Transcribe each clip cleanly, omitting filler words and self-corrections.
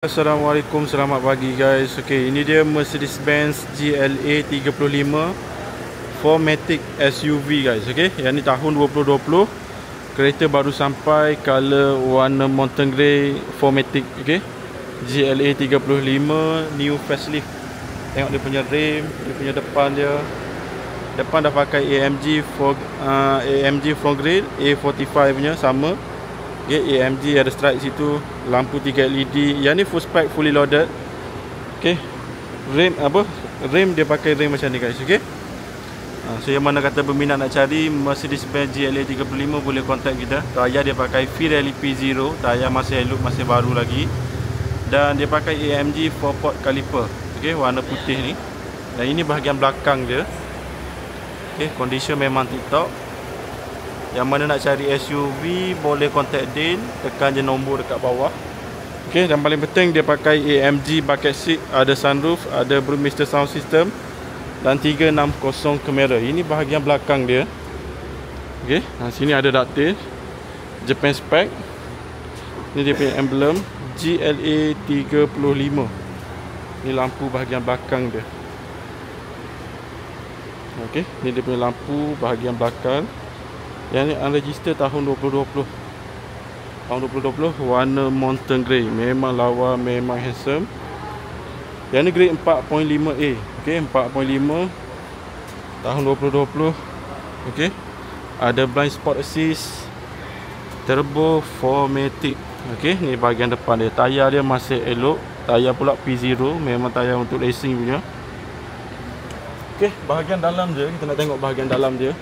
Assalamualaikum, selamat pagi guys. Okey, ini dia Mercedes-Benz GLA 35 4MATIC SUV guys. Okey, yang ni tahun 2020. Kereta baru sampai, color warna mountain grey 4MATIC. Okey, GLA 35 new facelift. Tengok dia punya rim, dia punya depan dia. Depan dah pakai AMG front grille A45 punya sama. Okay, AMG ada stripe situ, lampu 3 LED. Yang ni full spec, fully loaded. Okay, rim dia pakai rim macam ni guys. Okay, so yang mana kata berminat nak cari Mercedes-Benz GLA 35 boleh contact kita. Tayar dia pakai Pirelli P0, tayar masih elok, masih baru lagi. Dan dia pakai AMG 4-port caliper. Okay, warna putih ni. Dan ini bahagian belakang dia. Okay, condition memang tip-top. Yang mana nak cari SUV boleh contact Din, tekan je nombor dekat bawah. Okey, dan paling penting dia pakai AMG bucket seat, ada sunroof, ada Brewmaster sound system dan 360 kamera. Ini bahagian belakang dia. Okey, sini ada detail Japan spec. Ini dia punya emblem GLA 35. Ini lampu bahagian belakang dia. Okey, ini dia punya lampu bahagian belakang. Yang ni unregister tahun 2020. Tahun 2020 warna mountain grey. Memang lawa, memang handsome. Yang ni grade 4.5A. Okey, 4.5 tahun 2020. Okey. Ada blind spot assist, turbo 4MATIC. Okey, ni bahagian depan dia. Tayar dia masih elok. Tayar pula P0, memang tayar untuk racing punya. Okey, bahagian dalam dia, kita nak tengok bahagian dalam dia.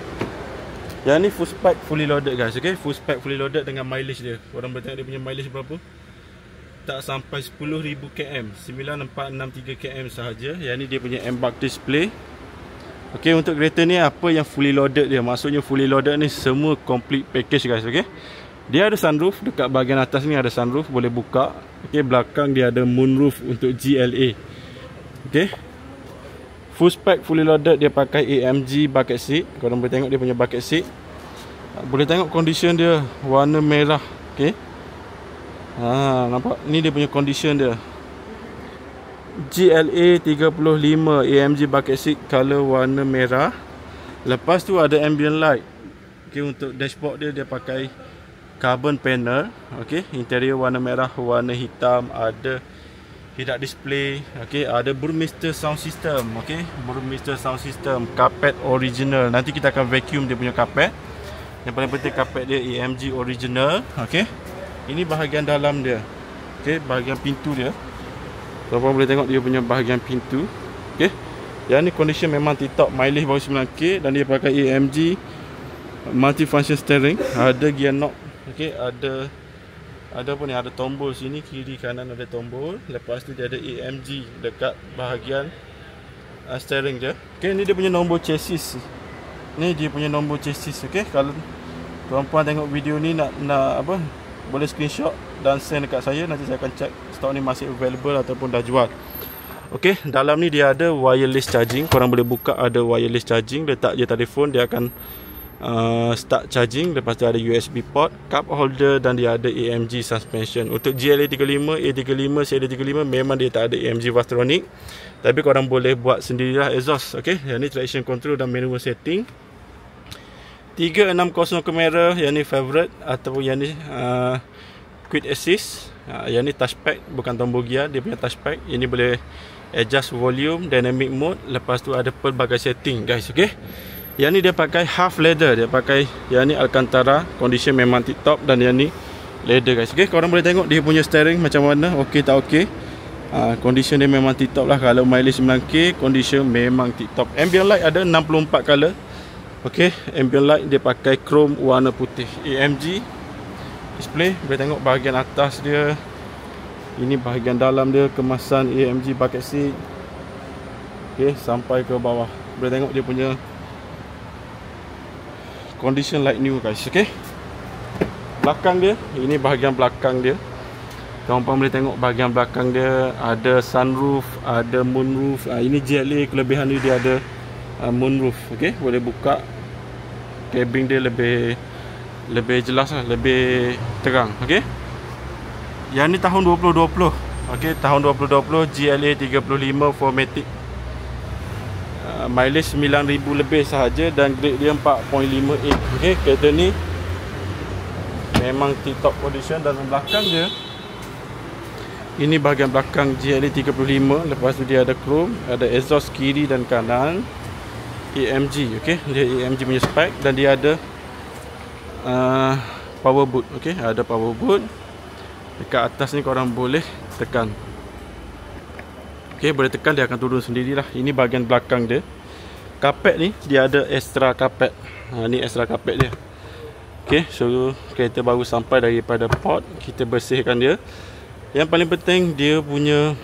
Yang ni full spec, fully loaded guys. Okay, full spec, fully loaded dengan mileage dia. Korang boleh tengok dia punya mileage berapa. Tak sampai 10,000 km, 9463 km sahaja. Yang ni dia punya embark display. Okay, untuk kereta ni apa yang fully loaded dia, maksudnya fully loaded ni semua complete package guys. Okay, dia ada sunroof, dekat bahagian atas ni ada sunroof, boleh buka. Okay, belakang dia ada moonroof untuk GLA. Okay, full spec, fully loaded, dia pakai AMG bucket seat. Korang boleh tengok dia punya bucket seat. Boleh tengok condition dia, warna merah. Okay, nampak? Ni dia punya condition dia. GLA 35 AMG bucket seat, color warna merah. Lepas tu ada ambient light. Okay, untuk dashboard dia, dia pakai carbon panel. Okay, interior warna merah, warna hitam. Ada head-up display. Okey, ada Brewmaster sound system. Okey, Brewmaster sound system, carpet original. Nanti kita akan vacuum dia punya carpet. Yang paling penting carpet dia AMG original. Okey, ini bahagian dalam dia. Okey, bahagian pintu dia. Korang boleh tengok dia punya bahagian pintu. Okey, yang ni condition memang tip-top, mileage baru 9k dan dia pakai AMG multifunction steering. Ada gear knob. Okey, ada apa ni, ada tombol sini, kiri kanan ada tombol. Lepas tu dia ada AMG dekat bahagian steering dia. Okey, ni dia punya nombor chassis. Ni dia punya nombor chassis. Okey, kalau tuan-puan tengok video ni nak apa, boleh screenshot dan send dekat saya. Nanti saya akan check stok ni masih available ataupun dah jual. Okey, dalam ni dia ada wireless charging. Korang boleh buka, ada wireless charging. Letak je telefon, dia akan start charging. Lepas tu ada USB port, cup holder dan dia ada AMG suspension. Untuk GLA 35, A35, CLA35 memang dia tak ada AMG Vastronic. Tapi korang boleh buat sendirilah exhaust. Okey, yang ni traction control dan manual setting. 360 kamera, yang ni favorite. Ataupun yang ni quick assist. Yang ni touchpad, bukan tombol gear, dia punya touchpad. Ini boleh adjust volume, dynamic mode. Lepas tu ada pelbagai setting guys. Okey, yang ni dia pakai half leather. Dia pakai yang ni Alcantara, condition memang tip top. Dan yang ni leather guys. Okay, korang boleh tengok dia punya steering macam mana, okey tak okey. Condition dia memang tip top lah. Kalau mileage 9k, condition memang tip top. Ambient light ada 64 color. Okay, ambient light dia pakai chrome warna putih. AMG display, boleh tengok bahagian atas dia. Ini bahagian dalam dia, kemasan AMG bucket seat. Okay, sampai ke bawah. Boleh tengok dia punya condition like new guys. Okay, belakang dia, ini bahagian belakang dia. Korang boleh tengok bahagian belakang dia. Ada sunroof, ada moonroof. Ini GLA kelebihan dia ada moonroof. Okay, boleh buka. Cabin dia lebih jelas lah, lebih terang. Okay, Yang ni tahun 2020. Okey, tahun 2020 GLA 35 4matic. Mileage 9,000 lebih sahaja dan grade dia 4.58. Okey, kereta ni memang tip-top condition. Dan belakang dia, ini bahagian belakang GLA 35. Lepas tu dia ada chrome, ada exhaust kiri dan kanan, AMG. Okey, dia AMG punya spec. Dan dia ada power boot. Okey, ada power boot. Dekat atas ni korang boleh tekan. Okey, boleh tekan, dia akan turun sendirilah. Ini bahagian belakang dia. Kapet ni dia ada extra kapet. Ni extra kapet dia. Okey, so kereta baru sampai daripada port, kita bersihkan dia. Yang paling penting dia punya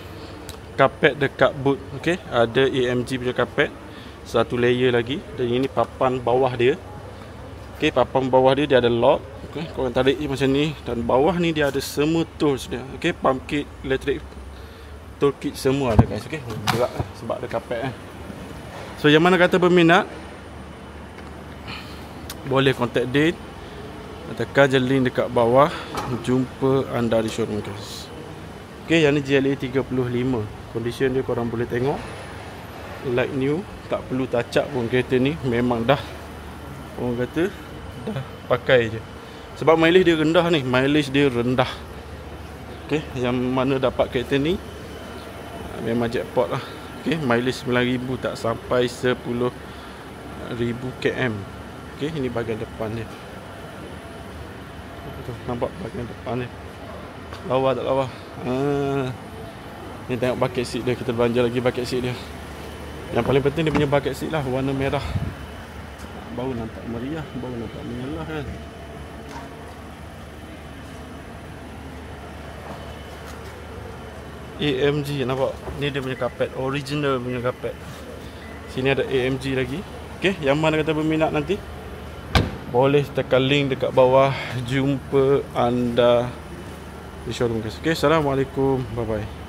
kapet dekat boot. Okey, ada AMG punya kapet, satu layer lagi. Dan ini papan bawah dia. Okey, papan bawah dia ada lock. Okey, korang tarik macam ni. Dan bawah ni dia ada semua tools dia. Okey, pump kit, electric tool kit semua ada guys. Okey, berat lah sebab ada kapet. So yang mana kata berminat, boleh contact Date, tekan je link dekat bawah. Jumpa anda di showroom guys. Okey, yang ni GLA 35. Condition dia korang boleh tengok, like new, tak perlu touch up pun. Kereta ni memang dah, orang kata dah pakai je. Sebab mileage dia rendah ni, mileage dia rendah. Okey, yang mana dapat kereta ni memang jackpot lah. Okey, mileage 9,000, tak sampai 10,000 km. Okey, ini bahagian depan dia. Nampak bahagian depan dia. Lawa tak lawa? Ni tengok bucket seat dia. Kita belanja lagi bucket seat dia. Yang paling penting dia punya bucket seat lah, warna merah. Baru nampak meriah, baru nampak menyala kan. AMG, nampak? Ni dia punya kapet, original punya kapet. Sini ada AMG lagi. Okey, yang mana kata berminat nanti, boleh tekan link dekat bawah. Jumpa anda di showroom guys. Okey, assalamualaikum, bye bye.